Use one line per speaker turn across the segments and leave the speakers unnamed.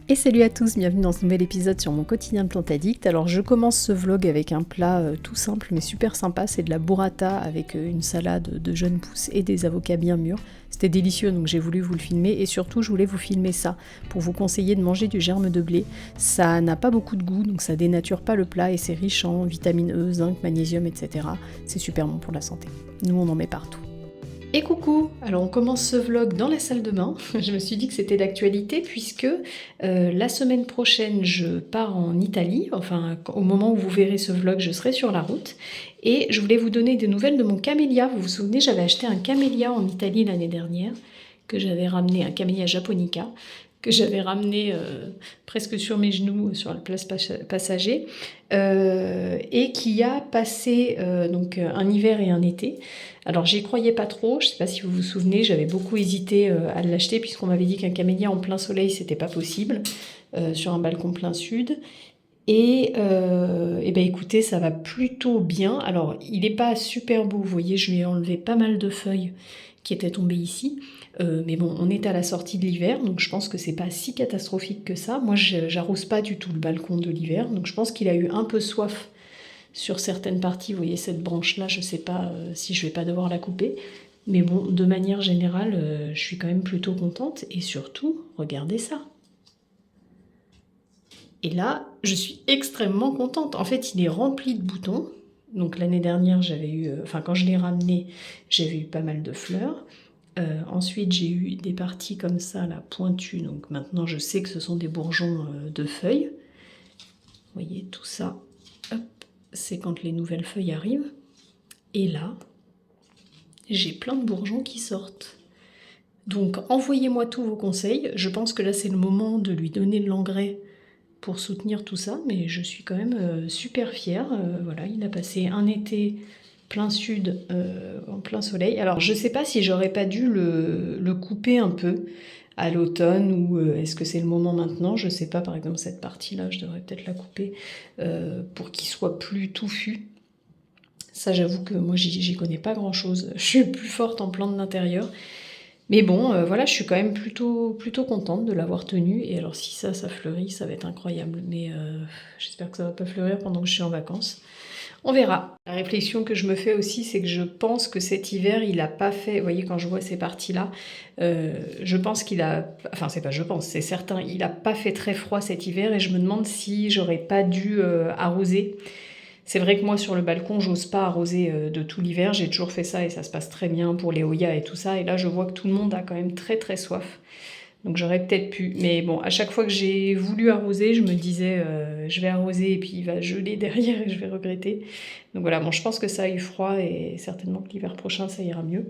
Et salut à tous, bienvenue dans ce nouvel épisode sur mon quotidien de plante addict. Alors je commence ce vlog avec un plat tout simple mais super sympa, c'est de la burrata avec une salade de jeunes pousses et des avocats bien mûrs. C'était délicieux donc j'ai voulu vous le filmer et surtout je voulais vous filmer ça pour vous conseiller de manger du germe de blé. Ça n'a pas beaucoup de goût donc ça dénature pas le plat et c'est riche en vitamine E, zinc, magnésium, etc. C'est super bon pour la santé. Nous on en met partout. Et coucou! Alors on commence ce vlog dans la salle de bain. Je me suis dit que c'était d'actualité puisque la semaine prochaine je pars en Italie. Enfin au moment où vous verrez ce vlog je serai sur la route. Et je voulais vous donner des nouvelles de mon camélia. Vous vous souvenez, j'avais acheté un camélia en Italie l'année dernière. Que j'avais ramené, un camélia japonica. Que j'avais ramené presque sur mes genoux sur la place passager. Et qui a passé donc un hiver et un été. Alors j'y croyais pas trop, je sais pas si vous vous souvenez, j'avais beaucoup hésité à l'acheter puisqu'on m'avait dit qu'un camélia en plein soleil c'était pas possible sur un balcon plein sud. Et ben écoutez, ça va plutôt bien. Alors il n'est pas super beau, vous voyez, je lui ai enlevé pas mal de feuilles qui étaient tombées ici. Mais bon, on est à la sortie de l'hiver, donc je pense que c'est pas si catastrophique que ça. Moi j'arrose pas du tout le balcon de l'hiver, donc je pense qu'il a eu un peu soif sur certaines parties. Vous voyez cette branche là, je sais pas si je vais pas devoir la couper, mais bon, de manière générale je suis quand même plutôt contente. Et surtout, regardez ça, et là je suis extrêmement contente. En fait il est rempli de boutons, donc l'année dernière j'avais eu, enfin quand je l'ai ramené j'avais eu pas mal de fleurs. Ensuite j'ai eu des parties comme ça là, pointues, donc maintenant je sais que ce sont des bourgeons de feuilles. Vous voyez tout ça, hop, c'est quand les nouvelles feuilles arrivent. Et là, j'ai plein de bourgeons qui sortent. Donc envoyez-moi tous vos conseils. Je pense que là c'est le moment de lui donner de l'engrais pour soutenir tout ça. Mais je suis quand même super fière. Voilà, il a passé un été plein sud, en plein soleil. Alors je sais pas si j'aurais pas dû le couper un peu à l'automne ou est-ce que c'est le moment maintenant, je sais pas. Par exemple cette partie là je devrais peut-être la couper pour qu'il soit plus touffu. Ça j'avoue que moi j'y connais pas grand chose, je suis plus forte en plantes d'intérieur. Mais bon voilà, je suis quand même plutôt contente de l'avoir tenu. Et alors si ça fleurit, ça va être incroyable. Mais j'espère que ça va pas fleurir pendant que je suis en vacances. On verra. La réflexion que je me fais aussi, c'est que je pense que cet hiver, il a pas fait... Vous voyez, quand je vois ces parties-là, je pense qu'il a... Enfin, c'est pas je pense, c'est certain. Il a pas fait très froid cet hiver et je me demande si j'aurais pas dû arroser. C'est vrai que moi, sur le balcon, j'ose pas arroser de tout l'hiver. J'ai toujours fait ça et ça se passe très bien pour les Hoya et tout ça. Et là, je vois que tout le monde a quand même très soif. Donc j'aurais peut-être pu. Mais bon, à chaque fois que j'ai voulu arroser, je me disais je vais arroser et puis il va geler derrière et je vais regretter. Donc voilà, bon, je pense que ça a eu froid et certainement que l'hiver prochain, ça ira mieux.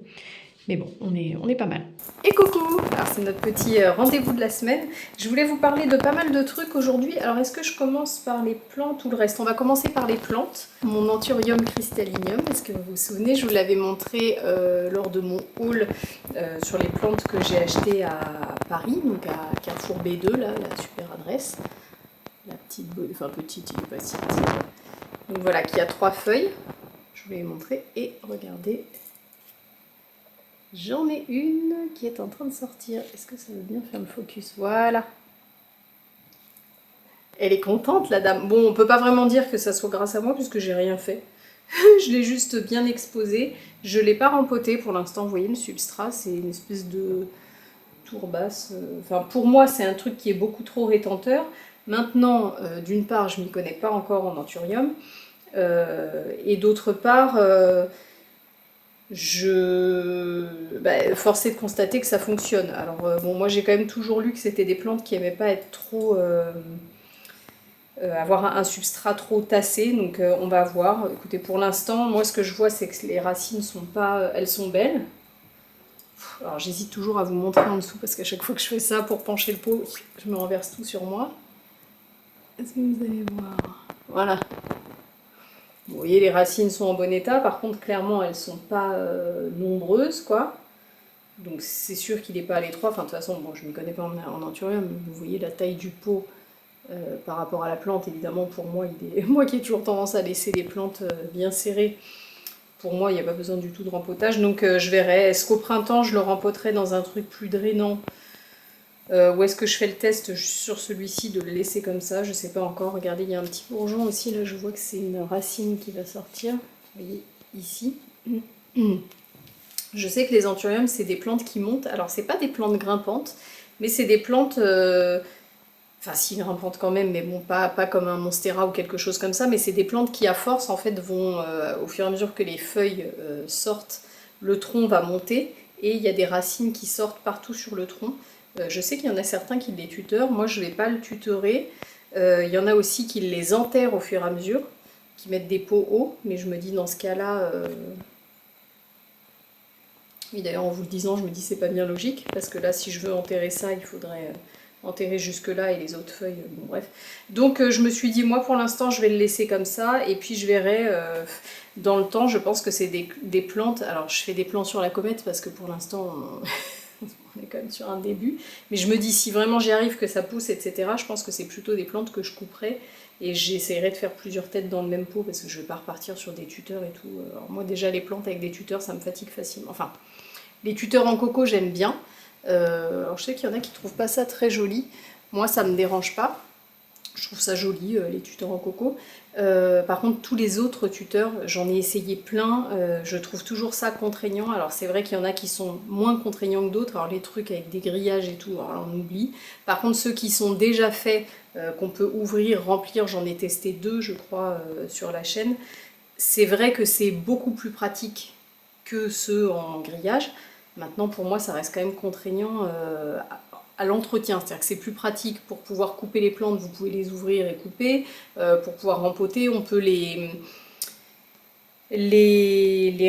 Mais bon, on est pas mal. Et coucou! Alors c'est notre petit rendez-vous de la semaine. Je voulais vous parler de pas mal de trucs aujourd'hui. Alors est-ce que je commence par les plantes ou le reste? On va commencer par les plantes. Mon Anthurium cristallinium, est-ce que vous vous souvenez? Je vous l'avais montré lors de mon haul sur les plantes que j'ai achetées à Paris, donc à Carrefour B2, là, la super adresse. La petite, enfin petite, il n'est pas si petit. Donc voilà, qui a 3 feuilles. Je vous l'ai montré et regardez. J'en ai une qui est en train de sortir. Est-ce que ça veut bien faire le focus? Voilà. Elle est contente, la dame. Bon, on peut pas vraiment dire que ça soit grâce à moi puisque j'ai rien fait. Je l'ai juste bien exposé. Je l'ai pas rempotée pour l'instant. Vous voyez le substrat, c'est une espèce de tourbasse. Enfin, pour moi, c'est un truc qui est beaucoup trop rétenteur. Maintenant, d'une part, je m'y connais pas encore en anthurium. Et d'autre part... force est de constater que ça fonctionne. Alors bon, moi j'ai quand même toujours lu que c'était des plantes qui n'aimaient pas être trop avoir un substrat trop tassé, donc on va voir. Écoutez, pour l'instant, moi ce que je vois c'est que les racines sont pas, elles sont belles. Alors j'hésite toujours à vous montrer en dessous parce qu'à chaque fois que je fais ça pour pencher le pot, je me renverse tout sur moi. Est-ce que vous allez voir? Voilà. Vous voyez, les racines sont en bon état, par contre, clairement, elles sont pas nombreuses, quoi. Donc c'est sûr qu'il n'est pas à l'étroit. Enfin, de toute façon, bon, je ne m'y connais pas en anthurium, mais vous voyez la taille du pot par rapport à la plante, évidemment, pour moi, moi qui ai toujours tendance à laisser les plantes bien serrées, pour moi, il n'y a pas besoin du tout de rempotage. Donc je verrai, est-ce qu'au printemps, je le rempoterai dans un truc plus drainant Ou est-ce que je fais le test sur celui-ci de le laisser comme ça? Je sais pas encore. Regardez, il y a un petit bourgeon aussi. Là, je vois que c'est une racine qui va sortir. Vous voyez, ici. Je sais que les anthuriums, c'est des plantes qui montent. Alors, c'est pas des plantes grimpantes, mais c'est des plantes... Enfin, si grimpantes quand même, mais bon, pas comme un monstera ou quelque chose comme ça. Mais c'est des plantes qui, à force, en fait, vont... au fur et à mesure que les feuilles sortent, le tronc va monter. Et il y a des racines qui sortent partout sur le tronc. Je sais qu'il y en a certains qui les tutorent. Moi, je ne vais pas le tutorer. Il y en a aussi qui les enterrent au fur et à mesure, qui mettent des pots hauts. Mais je me dis, dans ce cas-là... Oui, d'ailleurs, en vous le disant, je me dis c'est pas bien logique, parce que là, si je veux enterrer ça, il faudrait enterrer jusque-là et les autres feuilles, bon bref. Donc je me suis dit, moi pour l'instant, je vais le laisser comme ça, et puis je verrai dans le temps. Je pense que c'est des plantes, alors je fais des plans sur la comète, parce que pour l'instant, on est quand même sur un début, mais je me dis, si vraiment j'y arrive, que ça pousse, etc., je pense que c'est plutôt des plantes que je couperai, et j'essaierai de faire plusieurs têtes dans le même pot, parce que je vais pas repartir sur des tuteurs et tout. Alors moi déjà, les plantes avec des tuteurs, ça me fatigue facilement, enfin... Les tuteurs en coco, j'aime bien. Alors je sais qu'il y en a qui trouvent pas ça très joli. Moi, ça me dérange pas. Je trouve ça joli, les tuteurs en coco. Par contre, tous les autres tuteurs, j'en ai essayé plein. Je trouve toujours ça contraignant. Alors c'est vrai qu'il y en a qui sont moins contraignants que d'autres. Alors les trucs avec des grillages et tout, alors on oublie. Par contre, ceux qui sont déjà faits, qu'on peut ouvrir, remplir, j'en ai testé 2, je crois, sur la chaîne. C'est vrai que c'est beaucoup plus pratique que ceux en grillage. Maintenant, pour moi, ça reste quand même contraignant à l'entretien. C'est-à-dire que c'est plus pratique pour pouvoir couper les plantes, vous pouvez les ouvrir et couper. Pour pouvoir rempoter, on peut les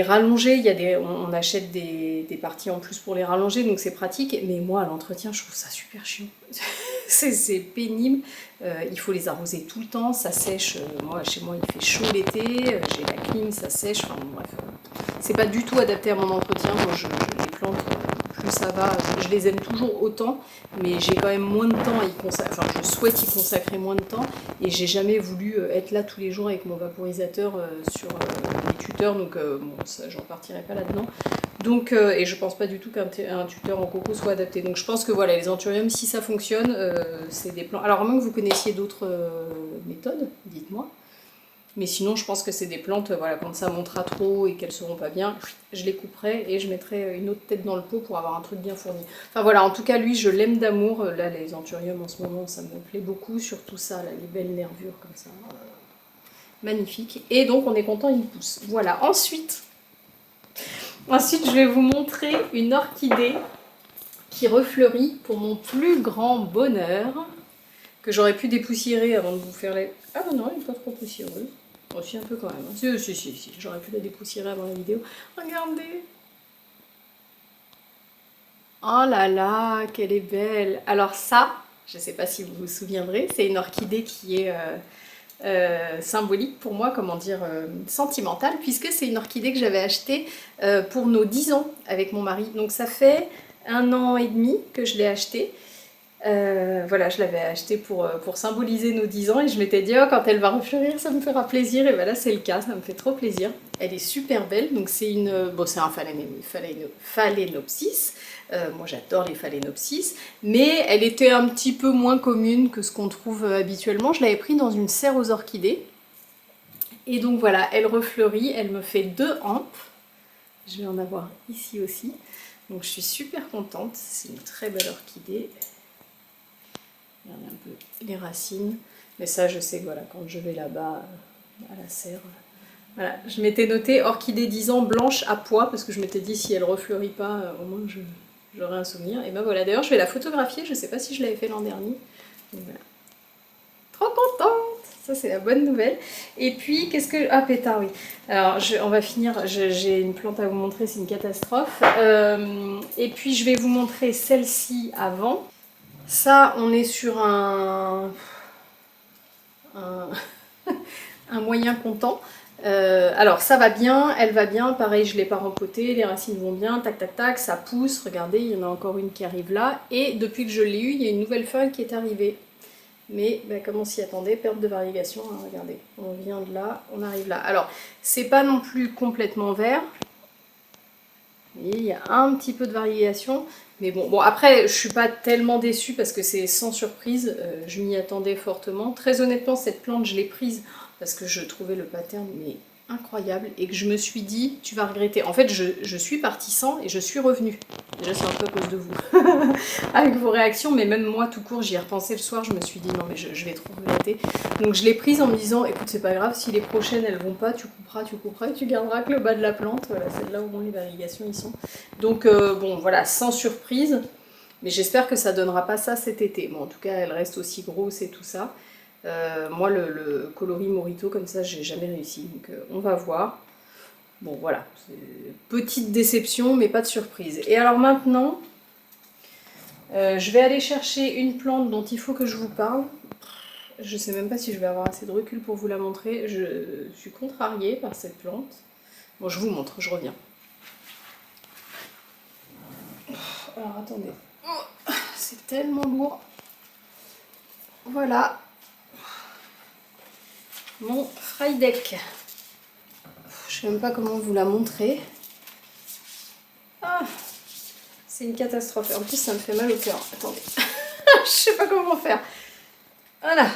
rallonger. On achète des parties en plus pour les rallonger, donc c'est pratique. Mais moi, à l'entretien, je trouve ça super chiant. C'est pénible. Il faut les arroser tout le temps, ça sèche. Moi, chez moi, il fait chaud l'été, j'ai la clim, ça sèche. Enfin, bref. C'est pas du tout adapté à mon entretien. Moi, les plantes, plus ça va, je les aime toujours autant, mais j'ai quand même moins de temps à y consacrer. Enfin, je souhaite y consacrer moins de temps, et j'ai jamais voulu être là tous les jours avec mon vaporisateur sur les tuteurs, donc bon, ça, j'en partirai pas là-dedans. Donc, et je pense pas du tout qu'un tuteur en coco soit adapté. Donc, je pense que voilà, les anthuriums, si ça fonctionne, c'est des plantes. Alors, à moins que vous connaissiez d'autres méthodes, dites-moi. Mais sinon, je pense que c'est des plantes, voilà, quand ça montera trop et qu'elles seront pas bien, je les couperai et je mettrai une autre tête dans le pot pour avoir un truc bien fourni. Enfin voilà, en tout cas, lui, je l'aime d'amour. Là, les anthuriums, en ce moment, ça me plaît beaucoup. Surtout ça, là, les belles nervures comme ça. Magnifique. Et donc, on est content, il pousse. Voilà. Ensuite, je vais vous montrer une orchidée qui refleurit pour mon plus grand bonheur, que j'aurais pu dépoussiérer avant de vous faire les... Ah non, elle n'est pas trop poussiéreuse. Aussi un peu quand même. Si, j'aurais pu la dépoussiérer avant la vidéo. Regardez. Oh là là, qu'elle est belle. Alors ça, je ne sais pas si vous vous souviendrez, c'est une orchidée qui est symbolique pour moi, comment dire, sentimentale, puisque c'est une orchidée que j'avais achetée pour nos 10 ans avec mon mari. Donc ça fait 1 an et demi que je l'ai achetée. Voilà, je l'avais acheté pour symboliser nos 10 ans, et je m'étais dit, oh, quand elle va refleurir, ça me fera plaisir. Et voilà, c'est le cas, ça me fait trop plaisir. Elle est super belle, donc c'est c'est un phalaenopsis. Moi, j'adore les phalaenopsis, mais elle était un petit peu moins commune que ce qu'on trouve habituellement. Je l'avais pris dans une serre aux orchidées. Et donc voilà, elle refleurit, elle me fait 2 hampes. Je vais en avoir ici aussi. Donc je suis super contente, c'est une très belle orchidée. Regardez un peu les racines. Mais ça, je sais que voilà, quand je vais là-bas, à la serre... Voilà, je m'étais noté orchidée 10 ans blanche à pois, parce que je m'étais dit, si elle refleurit pas, au moins j'aurai un souvenir. Et ben voilà, d'ailleurs, je vais la photographier, je sais pas si je l'avais fait l'an dernier. Donc voilà. Trop contente! Ça, c'est la bonne nouvelle. Et puis, qu'est-ce que... Ah, pétard, oui. Alors, on va finir. J'ai une plante à vous montrer, c'est une catastrophe. Et puis, je vais vous montrer celle-ci avant. Ça, on est sur un moyen content. Alors, ça va bien, elle va bien. Pareil, je ne l'ai pas rempotée, les racines vont bien, tac, tac, tac, ça pousse. Regardez, il y en a encore une qui arrive là. Et depuis que je l'ai eue, il y a une nouvelle feuille qui est arrivée. Mais comme on s'y attendait, perte de variegation, hein, regardez, on vient de là, on arrive là. Alors, c'est pas non plus complètement vert. Vous voyez, il y a un petit peu de variation, Mais bon, après, je suis pas tellement déçue parce que c'est sans surprise. Je m'y attendais fortement. Très honnêtement, cette plante, je l'ai prise parce que je trouvais le pattern mais incroyable et que je me suis dit, tu vas regretter. En fait, je suis partie sans et je suis revenue. Déjà, c'est un peu à cause de vous, avec vos réactions, mais même moi, tout court, j'y ai repensé le soir, je me suis dit, non, mais je vais trop regretter. Donc, je l'ai prise en me disant, écoute, c'est pas grave, si les prochaines, elles vont pas, tu couperas, et tu garderas que le bas de la plante. Voilà, celle-là, au moins, les variegations, ils sont. Donc, bon, voilà, sans surprise, mais j'espère que ça donnera pas ça cet été. Bon, en tout cas, elle reste aussi grosse et tout ça. Moi, le coloris Morito, comme ça, j'ai jamais réussi. Donc, on va voir. Bon, voilà. Petite déception, mais pas de surprise. Et alors maintenant, je vais aller chercher une plante dont il faut que je vous parle. Je sais même pas si je vais avoir assez de recul pour vous la montrer. Je suis contrariée par cette plante. Bon, je vous montre, je reviens. Alors, attendez. Oh, c'est tellement lourd. Voilà. Mon Friedeck. Je sais même pas comment vous la montrer. Ah, c'est une catastrophe. En plus, ça me fait mal au cœur. Attendez. Je sais pas comment faire. Voilà.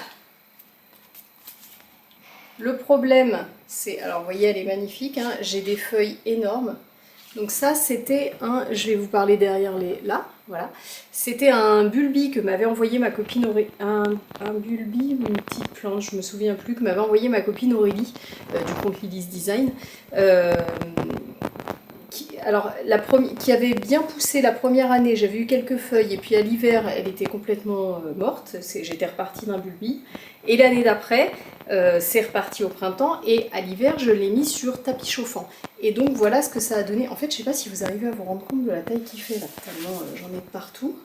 Le problème, c'est... Alors, vous voyez, elle est magnifique. Hein, j'ai des feuilles énormes. Donc ça, c'était un... Je vais vous parler derrière les... Là, voilà. C'était un bulbi que m'avait envoyé ma copine Aurélie. Un bulbi ou une petite plante, je me souviens plus, que m'avait envoyé ma copine Aurélie du compte Lily's Design. Qui avait bien poussé la première année, j'avais eu quelques feuilles, et puis à l'hiver, elle était complètement morte. J'étais repartie d'un bulbi. Et l'année d'après, c'est reparti au printemps, et à l'hiver, je l'ai mis sur tapis chauffant. Et donc voilà ce que ça a donné. En fait, je sais pas si vous arrivez à vous rendre compte de la taille qu'il fait là, tellement j'en ai de partout.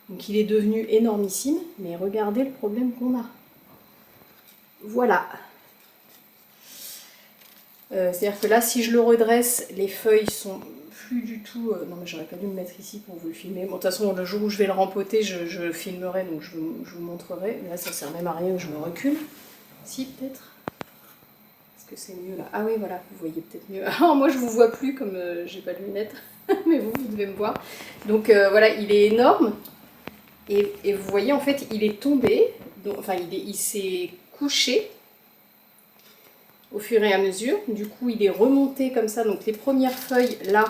Donc il est devenu énormissime, mais regardez le problème qu'on a. Voilà. C'est-à-dire que là, si je le redresse, les feuilles sont plus du tout... non, mais j'aurais pas dû me mettre ici pour vous le filmer. Bon, de toute façon, le jour où je vais le rempoter, je le filmerai, donc je vous montrerai. Mais là, ça sert même à rien que je me recule. Si, peut-être. Est-ce que c'est mieux là? Ah oui, voilà, vous voyez peut-être mieux. Ah, moi, je vous vois plus comme j'ai pas de lunettes. Mais vous devez me voir. Donc voilà, il est énorme. Et vous voyez, en fait, il est tombé. Donc, enfin, il s'est couché au fur et à mesure. Du coup, il est remonté comme ça. Donc les premières feuilles là,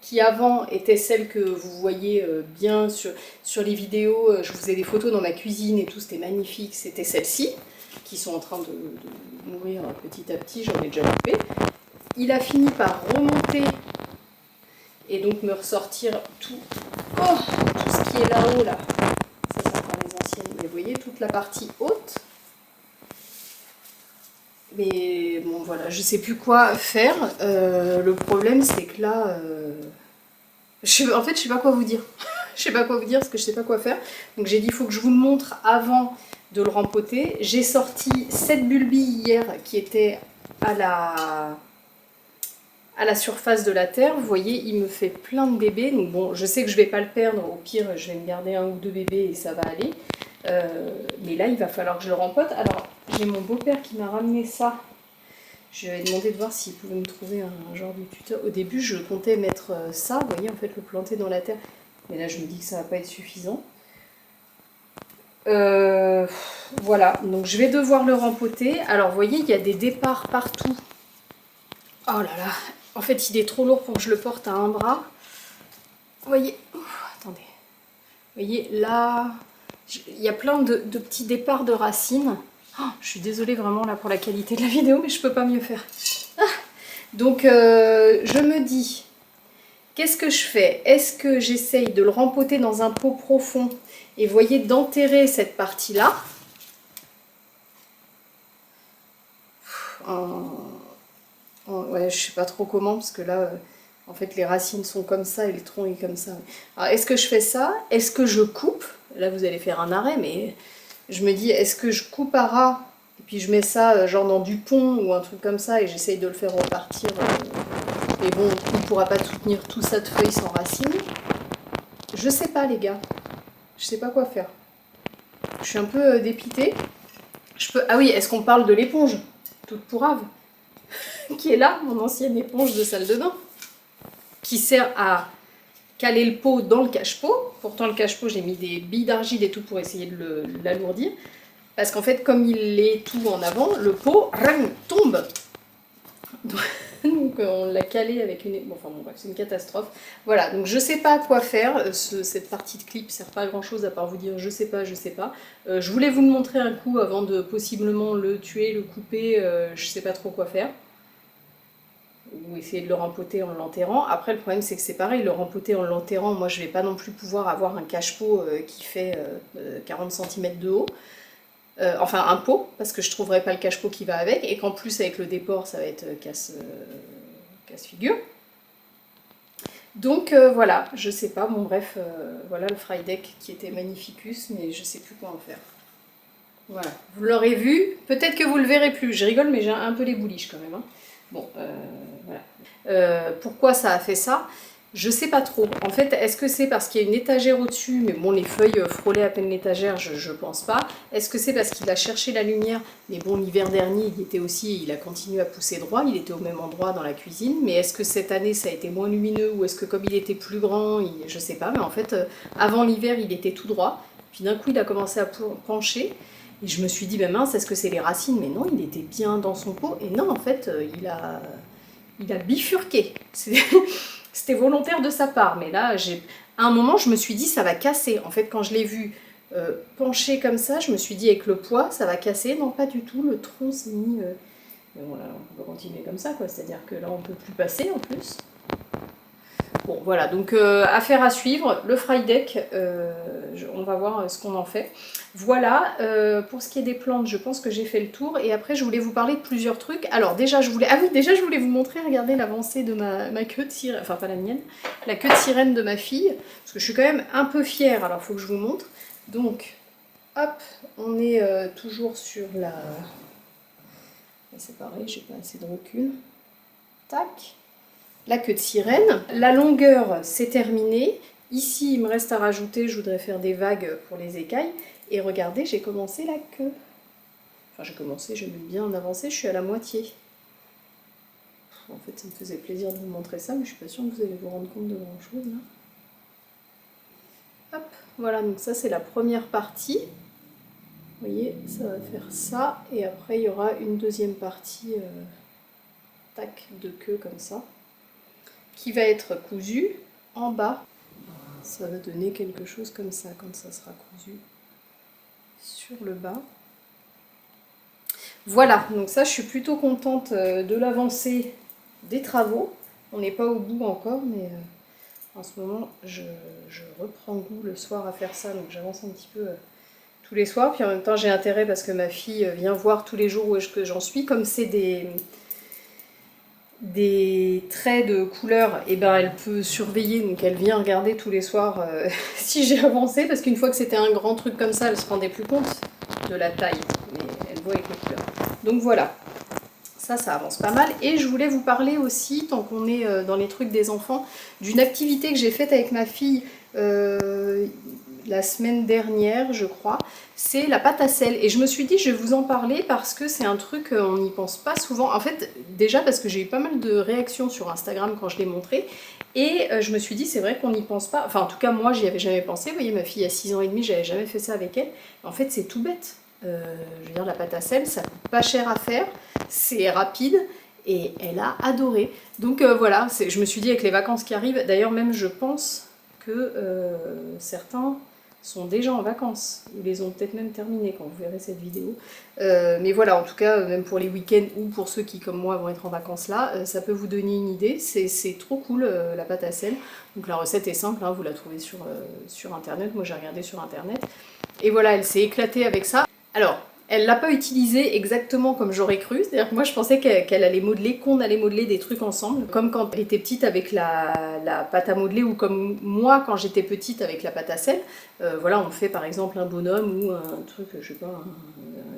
qui avant étaient celles que vous voyez bien sur les vidéos, je vous ai des photos dans ma cuisine et tout, c'était magnifique, c'était celles-ci, qui sont en train de mourir petit à petit, j'en ai déjà coupé. Il a fini par remonter et donc me ressortir tout ce qui est là-haut là. Ça c'est encore les anciennes, mais vous voyez toute la partie haute. Mais bon voilà, je sais plus quoi faire. Le problème c'est que là, en fait je sais pas quoi vous dire. Je sais pas quoi vous dire parce que je sais pas quoi faire. Donc j'ai dit il faut que je vous le montre avant de le rempoter. J'ai sorti cette bulbie hier qui était à la surface de la terre. Vous voyez, il me fait plein de bébés. Donc bon, je sais que je vais pas le perdre. Au pire, je vais me garder un ou deux bébés et ça va aller. Mais là, il va falloir que je le rempote. Alors, j'ai mon beau-père qui m'a ramené ça. Je lui ai demandé de voir s'il pouvait me trouver un genre de tuteur. Au début, je comptais mettre ça, vous voyez, en fait, le planter dans la terre. Mais là, je me dis que ça va pas être suffisant. Voilà, donc je vais devoir le rempoter. Alors, vous voyez, il y a des départs partout. Oh là là, en fait, il est trop lourd pour que je le porte à un bras. Vous voyez, attendez. Vous voyez, là, il y a plein de petits départs de racines. Oh, je suis désolée vraiment là pour la qualité de la vidéo, mais je peux pas mieux faire. Ah, donc, je me dis, qu'est-ce que je fais? Est-ce que j'essaye de le rempoter dans un pot profond et vous voyez, d'enterrer cette partie-là ouais, je sais pas trop comment, parce que là, en fait, les racines sont comme ça et le tronc est comme ça. Alors, est-ce que je fais ça? Est-ce que je coupe? Là, vous allez faire un arrêt, mais je me dis, est-ce que je coupe à ras et puis je mets ça genre dans du pont ou un truc comme ça et j'essaye de le faire repartir. Mais bon, il ne pourra pas soutenir tout ça de feuilles sans racines. Je sais pas, les gars. Je sais pas quoi faire. Je suis un peu dépitée. Ah oui, est-ce qu'on parle de l'éponge toute pourrave qui est là, mon ancienne éponge de salle de bain, qui sert à caler le pot dans le cache-pot. Pourtant le cache-pot, j'ai mis des billes d'argile et tout pour essayer de l'alourdir. Parce qu'en fait, comme il est tout en avant, le pot tombe. Donc on l'a calé avec une... Bon, enfin bon, bref, c'est une catastrophe. Voilà, donc je sais pas quoi faire. Cette partie de clip sert pas à grand chose à part vous dire je sais pas, je sais pas. Je voulais vous le montrer un coup avant de possiblement le tuer, le couper. Je sais pas trop quoi faire. Ou essayer de le rempoter en l'enterrant. Après, le problème, c'est que c'est pareil, le rempoter en l'enterrant, moi, je vais pas non plus pouvoir avoir un cache-pot qui fait 40 cm de haut. Enfin, un pot, parce que je trouverai pas le cache-pot qui va avec, et qu'en plus, avec le déport, ça va être casse-figure. Donc, voilà, je sais pas, bon, bref, voilà le fry deck qui était magnificus, mais je sais plus quoi en faire. Voilà, vous l'aurez vu, peut-être que vous le verrez plus. Je rigole, mais j'ai un peu les bouliches quand même, hein. Bon, voilà. Pourquoi ça a fait ça? Je sais pas trop. En fait, est-ce que c'est parce qu'il y a une étagère au-dessus, mais bon, les feuilles frôlaient à peine l'étagère, je pense pas. Est-ce que c'est parce qu'il a cherché la lumière? Mais bon, l'hiver dernier, il était aussi, il a continué à pousser droit, il était au même endroit dans la cuisine. Mais est-ce que cette année, ça a été moins lumineux, ou est-ce que comme il était plus grand, je sais pas. Mais en fait, avant l'hiver, il était tout droit. Puis d'un coup, il a commencé à pencher. Et je me suis dit, ben mince, est-ce que c'est les racines? Mais non, il était bien dans son pot. Et non, en fait, il a bifurqué. C'était volontaire de sa part. Mais là, à un moment, je me suis dit, ça va casser. En fait, quand je l'ai vu pencher comme ça, je me suis dit, avec le poids, ça va casser. Non, pas du tout. Le tronc s'est mis... Mais voilà, on peut continuer comme ça, quoi. C'est-à-dire que là, on ne peut plus passer, en plus. Bon, voilà, donc affaire à suivre, le fry deck, on va voir ce qu'on en fait. Voilà, pour ce qui est des plantes, je pense que j'ai fait le tour, et après je voulais vous parler de plusieurs trucs. Alors déjà, je voulais vous montrer, regardez l'avancée de ma queue de sirène, enfin pas la mienne, la queue de sirène de ma fille, parce que je suis quand même un peu fière, alors il faut que je vous montre. Donc, hop, on est toujours sur la... C'est pareil, j'ai pas assez de recul. Tac. La queue de sirène. La longueur, c'est terminé. Ici, il me reste à rajouter, je voudrais faire des vagues pour les écailles. Et regardez, j'ai commencé la queue. Enfin, j'ai commencé, j'ai même bien avancé, je suis à la moitié. En fait, ça me faisait plaisir de vous montrer ça, mais je suis pas sûre que vous allez vous rendre compte de grand-chose, là. Hop, voilà, donc ça, c'est la première partie. Vous voyez, ça va faire ça. Et après, il y aura une deuxième partie, tac, de queue comme ça, qui va être cousu en bas. Ça va donner quelque chose comme ça quand ça sera cousu sur le bas. Voilà, donc ça je suis plutôt contente de l'avancée des travaux. On n'est pas au bout encore, mais en ce moment je reprends goût le soir à faire ça, donc j'avance un petit peu tous les soirs. Puis en même temps j'ai intérêt parce que ma fille vient voir tous les jours où est-ce que j'en suis. Comme c'est des traits de couleur, et ben elle peut surveiller, donc elle vient regarder tous les soirs si j'ai avancé, parce qu'une fois que c'était un grand truc comme ça, elle se rendait plus compte de la taille, mais elle voit avec les couleurs. Donc voilà, ça avance pas mal. Et je voulais vous parler aussi, tant qu'on est dans les trucs des enfants, d'une activité que j'ai faite avec ma fille la semaine dernière, je crois. C'est la pâte à sel. Et je me suis dit, je vais vous en parler parce que c'est un truc, on n'y pense pas souvent. En fait, déjà parce que j'ai eu pas mal de réactions sur Instagram quand je l'ai montré. Et je me suis dit, c'est vrai qu'on n'y pense pas. Enfin, en tout cas, moi, j'y avais jamais pensé. Vous voyez, ma fille a 6 ans et demi, j'avais jamais fait ça avec elle. En fait, c'est tout bête. Je veux dire, la pâte à sel, ça coûte pas cher à faire. C'est rapide. Et elle a adoré. Donc voilà, je me suis dit avec les vacances qui arrivent, d'ailleurs même je pense que certains sont déjà en vacances, ils les ont peut-être même terminés quand vous verrez cette vidéo. Mais voilà, en tout cas, même pour les week-ends ou pour ceux qui, comme moi, vont être en vacances là, ça peut vous donner une idée. C'est trop cool, la pâte à sel. Donc la recette est simple, hein, vous la trouvez sur Internet. Moi, j'ai regardé sur Internet. Et voilà, elle s'est éclatée avec ça. Alors, elle l'a pas utilisé exactement comme j'aurais cru, c'est-à-dire que moi je pensais qu'elle allait modeler, qu'on allait modeler des trucs ensemble, comme quand elle était petite avec la pâte à modeler, ou comme moi quand j'étais petite avec la pâte à sel. Voilà, on fait par exemple un bonhomme ou un truc, je sais pas,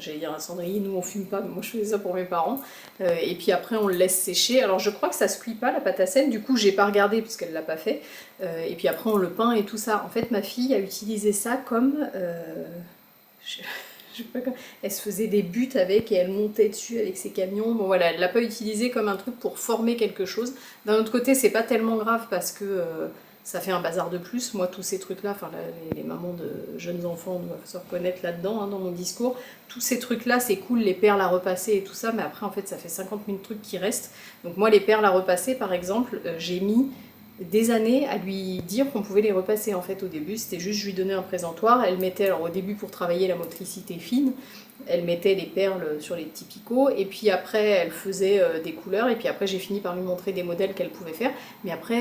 j'allais dire un cendrier, nous on fume pas, mais moi je faisais ça pour mes parents, et puis après on le laisse sécher. Alors je crois que ça se cuit pas la pâte à sel, du coup j'ai pas regardé parce qu'elle l'a pas fait, et puis après on le peint et tout ça. En fait ma fille a utilisé ça comme... elle se faisait des buts avec et elle montait dessus avec ses camions. Bon voilà, elle l'a pas utilisé comme un truc pour former quelque chose. D'un autre côté, c'est pas tellement grave parce que ça fait un bazar de plus. Moi, tous ces trucs-là, enfin les mamans de jeunes enfants doivent se reconnaître là-dedans, hein, dans mon discours. Tous ces trucs-là, c'est cool, les perles à repasser et tout ça, mais après, en fait, ça fait 50 000 trucs qui restent. Donc moi, les perles à repasser, par exemple, j'ai mis des années à lui dire qu'on pouvait les repasser. En fait, au début, c'était juste, je lui donnais un présentoir. Elle mettait, alors au début, pour travailler la motricité fine, elle mettait les perles sur les petits picots, et puis après elle faisait des couleurs, et puis après j'ai fini par lui montrer des modèles qu'elle pouvait faire, mais après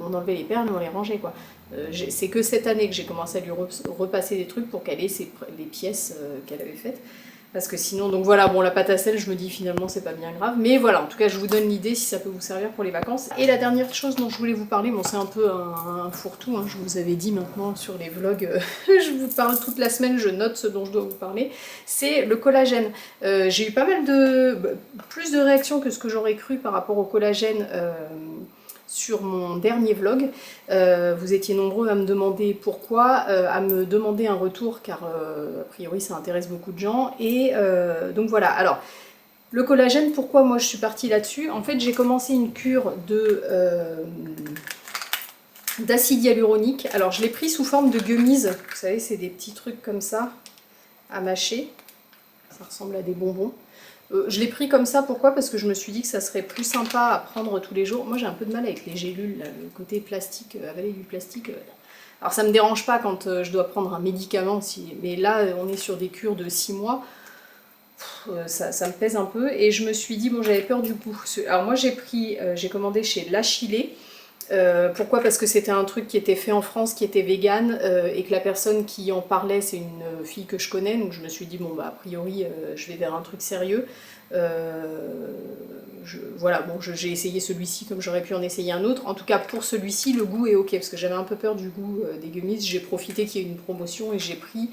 on enlevait les perles et on les rangeait, quoi. C'est que cette année que j'ai commencé à lui repasser des trucs pour qu'elle ait les pièces qu'elle avait faites. Parce que sinon, donc voilà, bon, la pâte à sel, je me dis finalement c'est pas bien grave. Mais voilà, en tout cas, je vous donne l'idée si ça peut vous servir pour les vacances. Et la dernière chose dont je voulais vous parler, bon, c'est un peu un fourre-tout, hein, je vous avais dit maintenant sur les vlogs, je vous parle toute la semaine, je note ce dont je dois vous parler, c'est le collagène. J'ai eu pas mal plus de réactions que ce que j'aurais cru par rapport au collagène sur mon dernier vlog. Vous étiez nombreux à me demander pourquoi, à me demander un retour, car a priori ça intéresse beaucoup de gens. Et donc voilà, alors le collagène, pourquoi moi je suis partie là-dessus? En fait, j'ai commencé une cure d'acide hyaluronique. Alors je l'ai pris sous forme de gummies, vous savez, c'est des petits trucs comme ça à mâcher, ça ressemble à des bonbons. Je l'ai pris comme ça, pourquoi? Parce que je me suis dit que ça serait plus sympa à prendre tous les jours. Moi j'ai un peu de mal avec les gélules, là, le côté plastique, avaler du plastique. Alors ça me dérange pas quand je dois prendre un médicament, mais là on est sur des cures de 6 mois, ça me pèse un peu. Et je me suis dit, bon, j'avais peur du goût. Alors moi j'ai commandé chez L'Achillée. Pourquoi? Parce que c'était un truc qui était fait en France, qui était vegan, et que la personne qui en parlait, c'est une fille que je connais, donc je me suis dit, bon bah a priori je vais vers un truc sérieux. Voilà, bon, j'ai essayé celui-ci comme j'aurais pu en essayer un autre. En tout cas pour celui-ci, le goût est ok, parce que j'avais un peu peur du goût des gummies. J'ai profité qu'il y ait une promotion et j'ai pris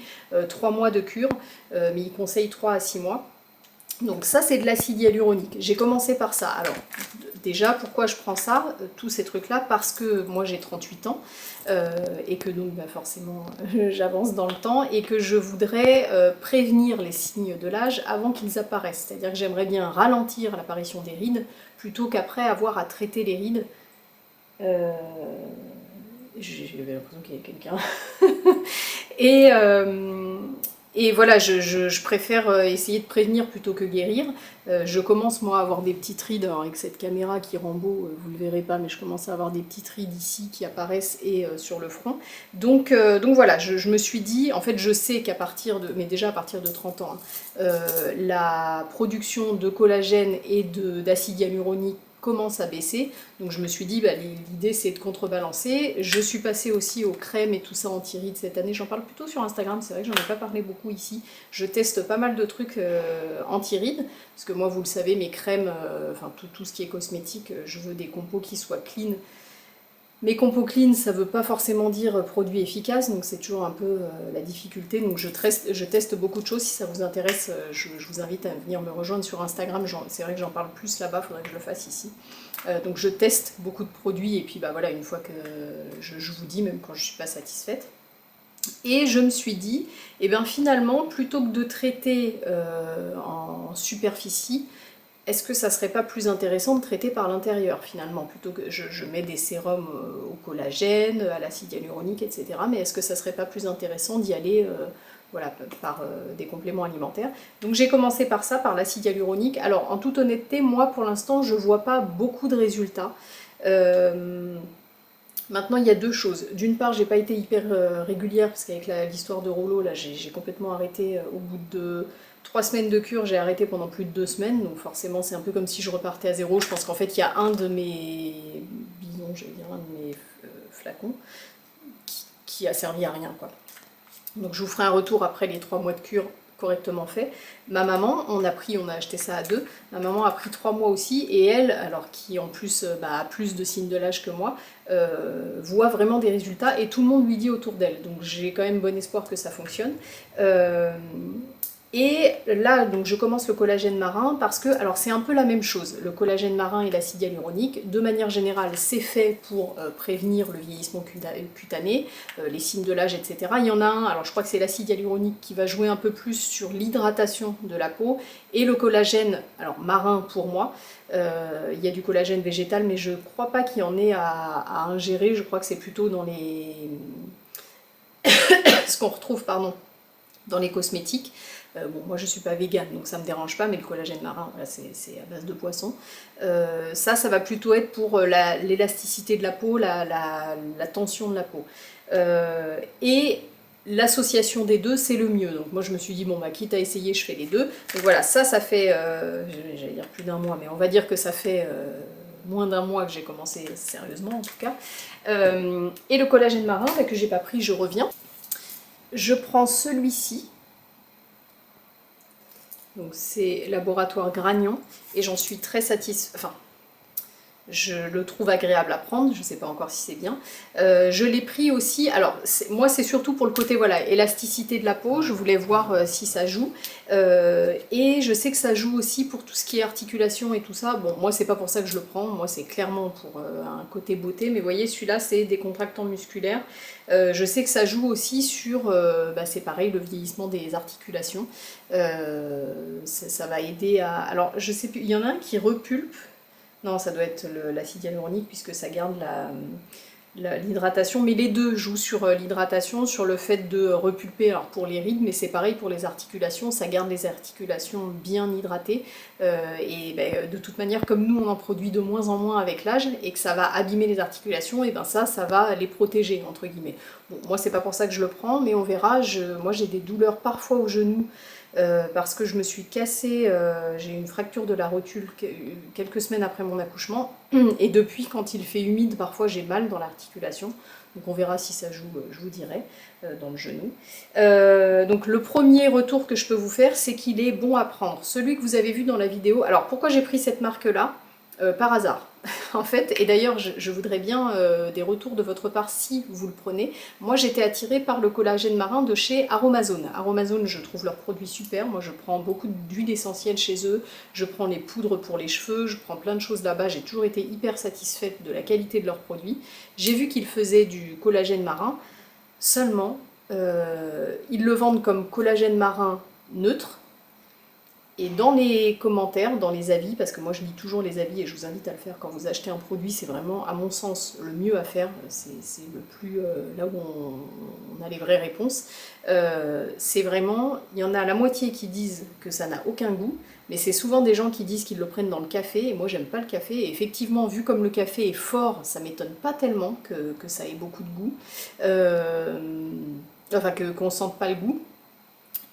3 mois de cure, mais il conseille 3 à 6 mois. Donc ça c'est de l'acide hyaluronique. J'ai commencé par ça. Alors déjà pourquoi je prends ça, tous ces trucs là? Parce que moi j'ai 38 ans et que donc bah, forcément j'avance dans le temps et que je voudrais prévenir les signes de l'âge avant qu'ils apparaissent. C'est-à-dire que j'aimerais bien ralentir l'apparition des rides plutôt qu'après avoir à traiter les rides. J'avais l'impression qu'il y avait quelqu'un. Et voilà, je préfère essayer de prévenir plutôt que guérir. Je commence moi à avoir des petites rides, alors avec cette caméra qui rend beau, vous le verrez pas, mais je commence à avoir des petites rides ici qui apparaissent et sur le front. Donc voilà, je me suis dit, en fait je sais qu'à partir de, mais déjà à partir de 30 ans, la production de collagène et d'acide hyaluronique commence à baisser, donc je me suis dit bah, l'idée c'est de contrebalancer. Je suis passée aussi aux crèmes et tout ça anti-rides cette année, j'en parle plutôt sur Instagram, c'est vrai que j'en ai pas parlé beaucoup ici. Je teste pas mal de trucs anti-rides, parce que moi vous le savez, mes crèmes, enfin tout ce qui est cosmétique, je veux des compos qui soient clean. Mes compos clean, ça veut pas forcément dire produit efficace, donc c'est toujours un peu la difficulté. Donc je teste beaucoup de choses. Si ça vous intéresse, je vous invite à venir me rejoindre sur Instagram. C'est vrai que j'en parle plus là-bas, il faudrait que je le fasse ici. Donc je teste beaucoup de produits et puis bah voilà, une fois que je vous dis, même quand je suis pas satisfaite. Et je me suis dit, eh bien finalement, plutôt que de traiter en superficie, est-ce que ça serait pas plus intéressant de traiter par l'intérieur finalement, plutôt que je mets des sérums au collagène, à l'acide hyaluronique, etc. Mais est-ce que ça serait pas plus intéressant d'y aller voilà, par des compléments alimentaires? Donc j'ai commencé par ça, par l'acide hyaluronique. Alors en toute honnêteté, moi pour l'instant je vois pas beaucoup de résultats. Maintenant, il y a deux choses. D'une part, j'ai pas été hyper régulière, parce qu'avec l'histoire de Rollo, là, j'ai complètement arrêté au bout de 3 semaines de cure, j'ai arrêté pendant plus de 2 semaines, donc forcément c'est un peu comme si je repartais à zéro. Je pense qu'en fait il y a un de mes bidons, je vais dire un de mes flacons, qui a servi à rien, quoi. Donc je vous ferai un retour après les 3 mois de cure correctement fait. Ma maman, on a acheté ça à 2, ma maman a pris 3 mois aussi, et elle, alors qui en plus a plus de signes de l'âge que moi, voit vraiment des résultats, et tout le monde lui dit autour d'elle, donc j'ai quand même bon espoir que ça fonctionne. Et là, donc je commence le collagène marin parce que, alors c'est un peu la même chose, le collagène marin et l'acide hyaluronique. De manière générale, c'est fait pour prévenir le vieillissement cutané, les signes de l'âge, etc. Il y en a un, alors je crois que c'est l'acide hyaluronique qui va jouer un peu plus sur l'hydratation de la peau, et le collagène, alors marin pour moi, il y a du collagène végétal, mais je ne crois pas qu'il y en ait à ingérer, je crois que c'est plutôt dans les... ce qu'on retrouve, pardon, dans les cosmétiques. Bon, moi je suis pas végane, donc ça me dérange pas, mais le collagène marin, voilà, c'est à base de poisson. Ça va plutôt être pour l'élasticité de la peau, la tension de la peau. Et l'association des deux, c'est le mieux. Donc moi je me suis dit, bon, bah, quitte à essayer, je fais les deux. Donc voilà, ça fait, j'allais dire plus d'un mois, mais on va dire que ça fait moins d'un mois que j'ai commencé sérieusement en tout cas. Et le collagène marin, là, que j'ai pas pris, je reviens. Je prends celui-ci. Donc c'est Laboratoire Gragnon et j'en suis très satisfaite. Enfin, je le trouve agréable à prendre, je ne sais pas encore si c'est bien. Je l'ai pris aussi, alors moi c'est surtout pour le côté voilà, élasticité de la peau, je voulais voir si ça joue. Et je sais que ça joue aussi pour tout ce qui est articulation et tout ça. Bon, moi c'est pas pour ça que je le prends, moi c'est clairement pour un côté beauté, mais vous voyez celui-là c'est décontractant musculaire. Je sais que ça joue aussi sur, c'est pareil, le vieillissement des articulations. Ça va aider à... Alors je sais plus, il y en a un qui repulpe. Non, ça doit être l'acide hyaluronique puisque ça garde l'hydratation. Mais les deux jouent sur l'hydratation, sur le fait de repulper alors pour les rides, mais c'est pareil pour les articulations, ça garde les articulations bien hydratées. De toute manière, comme nous on en produit de moins en moins avec l'âge et que ça va abîmer les articulations, et ben ça va les protéger entre guillemets. Bon, moi c'est pas pour ça que je le prends, mais on verra. Moi j'ai des douleurs parfois au genou. Parce que je me suis cassée, j'ai eu une fracture de la rotule quelques semaines après mon accouchement, et depuis quand il fait humide, parfois j'ai mal dans l'articulation, donc on verra si ça joue, je vous dirai, dans le genou. Donc le premier retour que je peux vous faire, c'est qu'il est bon à prendre, celui que vous avez vu dans la vidéo. Alors pourquoi j'ai pris cette marque-là ? Par hasard. En fait, et d'ailleurs je voudrais bien des retours de votre part si vous le prenez. Moi j'étais attirée par le collagène marin de chez Aromazone. Aromazone, je trouve leurs produits super, moi je prends beaucoup d'huile essentielle chez eux, je prends les poudres pour les cheveux, je prends plein de choses là-bas, j'ai toujours été hyper satisfaite de la qualité de leurs produits. J'ai vu qu'ils faisaient du collagène marin, seulement ils le vendent comme collagène marin neutre. Et dans les commentaires, dans les avis, parce que moi je lis toujours les avis et je vous invite à le faire quand vous achetez un produit, c'est vraiment, à mon sens, le mieux à faire, c'est le plus là où on a les vraies réponses. C'est vraiment, il y en a la moitié qui disent que ça n'a aucun goût, mais c'est souvent des gens qui disent qu'ils le prennent dans le café, et moi j'aime pas le café, et effectivement, vu comme le café est fort, ça m'étonne pas tellement que ça ait beaucoup de goût, enfin qu'on sente pas le goût.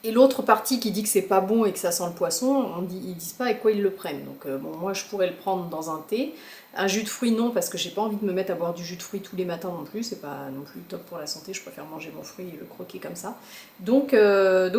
Et l'autre partie qui dit que c'est pas bon et que ça sent le poisson, ils disent pas avec quoi ils le prennent. Donc bon, moi je pourrais le prendre dans un thé. Un jus de fruits non, parce que j'ai pas envie de me mettre à boire du jus de fruits tous les matins non plus, c'est pas non plus top pour la santé, je préfère manger mon fruit et le croquer comme ça. Donc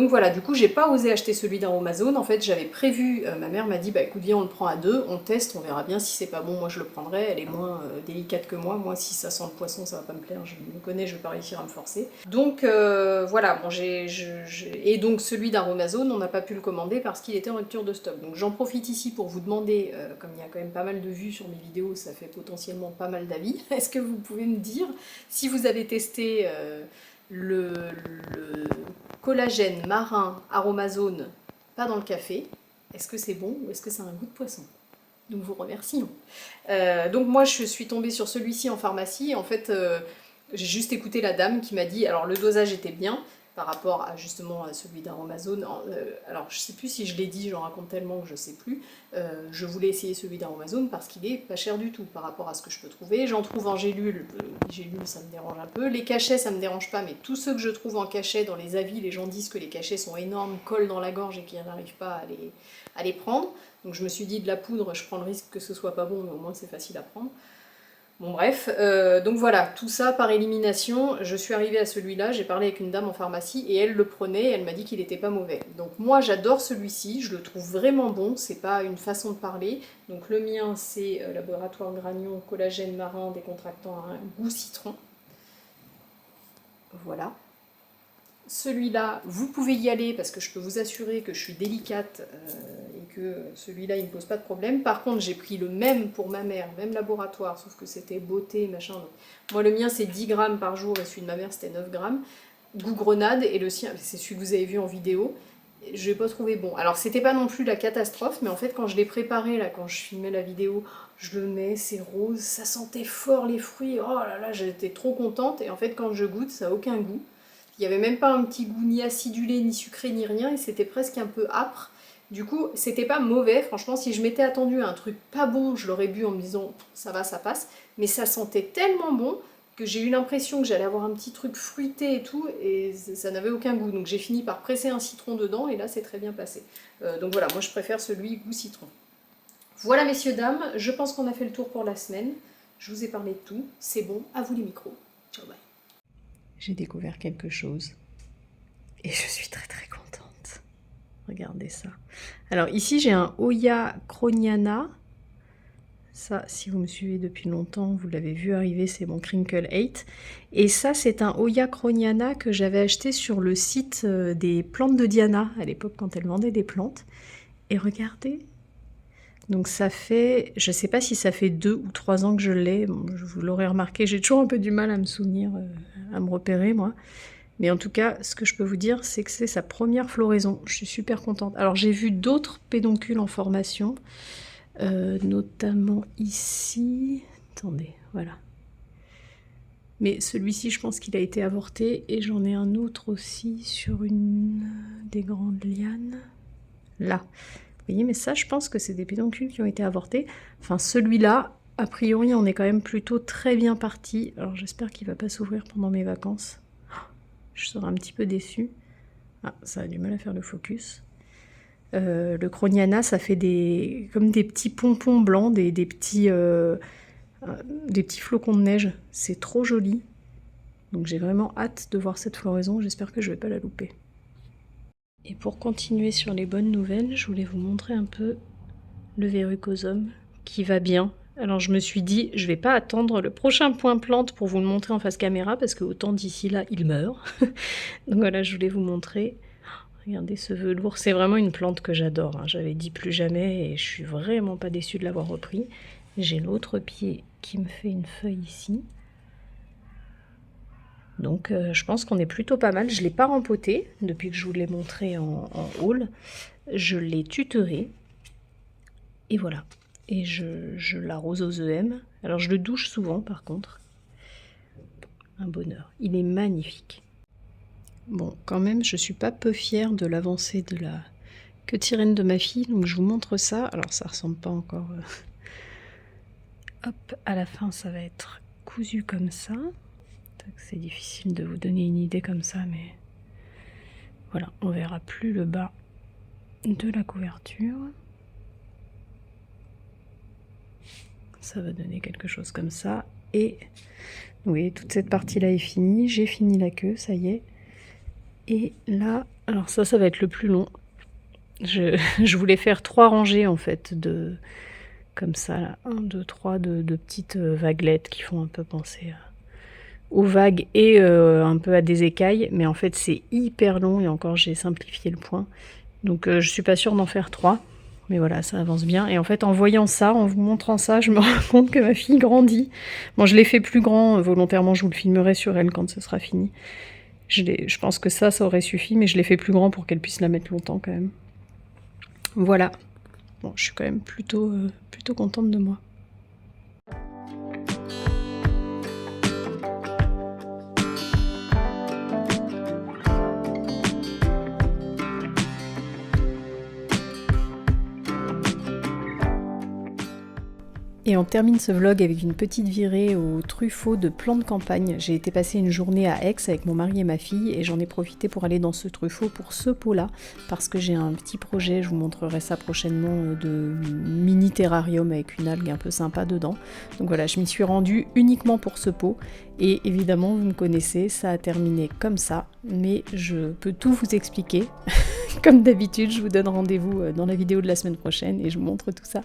voilà, du coup j'ai pas osé acheter celui d'Aromazone, en fait j'avais prévu, ma mère m'a dit bah écoute viens on le prend à deux, on teste, on verra bien si c'est pas bon, moi je le prendrai, elle est moins délicate que moi si ça sent le poisson ça va pas me plaire, je me connais, je vais pas réussir à me forcer. Donc voilà, bon, et donc celui d'Aromazone on n'a pas pu le commander parce qu'il était en rupture de stock. Donc j'en profite ici pour vous demander, comme il y a quand même pas mal de vues sur mes vidéos, ça fait potentiellement pas mal d'avis. Est-ce que vous pouvez me dire si vous avez testé le collagène marin Aromazone, pas dans le café, est-ce que c'est bon ou est-ce que ça a un goût de poisson? Nous vous remercions. Donc moi je suis tombée sur celui-ci en pharmacie et en fait j'ai juste écouté la dame qui m'a dit, alors le dosage était bien, par rapport à justement à celui d'Aromazone. Alors je sais plus si je l'ai dit, j'en raconte tellement que je sais plus. Je voulais essayer celui d'Aromazone parce qu'il est pas cher du tout par rapport à ce que je peux trouver. J'en trouve en gélule, les gélules ça me dérange un peu. Les cachets ça me dérange pas, mais tous ceux que je trouve en cachet dans les avis, les gens disent que les cachets sont énormes, collent dans la gorge et qu'ils n'arrivent pas à les prendre. Donc je me suis dit de la poudre, je prends le risque que ce soit pas bon, mais au moins c'est facile à prendre. Bon bref, donc voilà, tout ça par élimination, je suis arrivée à celui-là, j'ai parlé avec une dame en pharmacie et elle le prenait, et elle m'a dit qu'il n'était pas mauvais. Donc moi j'adore celui-ci, je le trouve vraiment bon, c'est pas une façon de parler. Donc le mien c'est Laboratoire Gragnon, collagène marin, décontractant à un goût citron. Voilà.
celui-là, vous pouvez y aller parce que je peux vous assurer que je suis délicate et que celui-là, il ne me pose pas de problème. Par contre, j'ai pris le même pour ma mère, même laboratoire, sauf que c'était beauté, machin. Donc, moi, le mien, c'est 10 grammes par jour et celui de ma mère, c'était 9 grammes. Goût grenade, et le sien, c'est celui que vous avez vu en vidéo. Je l'ai pas trouvé bon. Alors, c'était pas non plus la catastrophe, mais en fait, quand je l'ai préparé, là, quand je filmais la vidéo, je le mets, c'est rose, ça sentait fort les fruits. Oh là là, j'étais trop contente. Et en fait, quand je goûte, ça n'a aucun goût. Il n'y avait même pas un petit goût ni acidulé, ni sucré, ni rien, et c'était presque un peu âpre. Du coup, c'était pas mauvais. Franchement, si je m'étais attendue à un truc pas bon, je l'aurais bu en me disant ça va, ça passe. Mais ça sentait tellement bon que j'ai eu l'impression que j'allais avoir un petit truc fruité et tout, et ça n'avait aucun goût. Donc j'ai fini par presser un citron dedans, et là c'est très bien passé. Donc voilà, moi je préfère celui goût citron. Voilà messieurs, dames, je pense qu'on a fait le tour pour la semaine. Je vous ai parlé de tout, c'est bon, à vous les micros. Ciao, bye.
J'ai découvert quelque chose et je suis très très contente. Regardez ça. Alors ici j'ai un Hoya Croniana. Ça, si vous me suivez depuis longtemps, vous l'avez vu arriver, c'est mon Crinkle 8. Et ça, c'est un Hoya Croniana que j'avais acheté sur le site des plantes de Diana, à l'époque quand elle vendait des plantes. Et regardez, donc ça fait, je ne sais pas si ça fait 2 ou 3 ans que je l'ai, bon, vous l'aurez remarqué, j'ai toujours un peu du mal à me souvenir, à me repérer moi. Mais en tout cas, ce que je peux vous dire, c'est que c'est sa première floraison. Je suis super contente. Alors j'ai vu d'autres pédoncules en formation, notamment ici. Attendez, voilà. Mais celui-ci, je pense qu'il a été avorté. Et j'en ai un autre aussi sur une des grandes lianes. Là. Vous voyez, mais ça, je pense que c'est des pédoncules qui ont été avortés. Enfin, celui-là, a priori, on est quand même plutôt très bien parti. Alors j'espère qu'il ne va pas s'ouvrir pendant mes vacances. Je serai un petit peu déçue. Ah, ça a du mal à faire le focus. Le Croniana, ça fait comme des petits pompons blancs, des petits flocons de neige. C'est trop joli. Donc j'ai vraiment hâte de voir cette floraison. J'espère que je ne vais pas la louper. Et pour continuer sur les bonnes nouvelles, je voulais vous montrer un peu le verrucosum qui va bien. Alors je me suis dit, je vais pas attendre le prochain point plante pour vous le montrer en face caméra parce que autant d'ici là, il meurt. Donc voilà, je voulais vous montrer. Regardez ce velours, c'est vraiment une plante que j'adore. Hein. J'avais dit plus jamais et je suis vraiment pas déçue de l'avoir repris. J'ai l'autre pied qui me fait une feuille ici. Donc je pense qu'on est plutôt pas mal. Je ne l'ai pas rempoté depuis que je vous l'ai montré en haul. Je l'ai tutoré. Et voilà. Et je l'arrose aux EM. Alors je le douche souvent par contre. Un bonheur. Il est magnifique. Bon, quand même, je suis pas peu fière de l'avancée de la queue-tyrène de ma fille. Donc je vous montre ça. Alors ça ressemble pas encore... Hop, à la fin ça va être cousu comme ça. C'est difficile de vous donner une idée comme ça, mais voilà, on verra plus le bas de la couverture. Ça va donner quelque chose comme ça. Et oui, toute cette partie-là est finie. J'ai fini la queue, ça y est. Et là, alors ça va être le plus long. Je voulais faire 3 rangées en fait, comme ça, là. 1, 2, 3 de petites vaguelettes qui font un peu penser aux vagues et un peu à des écailles, mais en fait c'est hyper long et encore j'ai simplifié le point, donc je suis pas sûre d'en faire 3, mais voilà, ça avance bien. Et en fait en voyant ça, en vous montrant ça, je me rends compte que ma fille grandit. Bon, je l'ai fait plus grand volontairement, je vous le filmerai sur elle quand ce sera fini. Je pense que ça aurait suffi, mais je l'ai fait plus grand pour qu'elle puisse la mettre longtemps quand même. Voilà, bon, je suis quand même plutôt contente de moi. Et on termine ce vlog avec une petite virée au truffaut de plants de campagne. J'ai été passer une journée à Aix avec mon mari et ma fille et j'en ai profité pour aller dans ce truffaut pour ce pot-là parce que j'ai un petit projet, je vous montrerai ça prochainement, de mini terrarium avec une algue un peu sympa dedans. Donc voilà, je m'y suis rendue uniquement pour ce pot et évidemment vous me connaissez, ça a terminé comme ça, mais je peux tout vous expliquer. Comme d'habitude, je vous donne rendez-vous dans la vidéo de la semaine prochaine et je vous montre tout ça.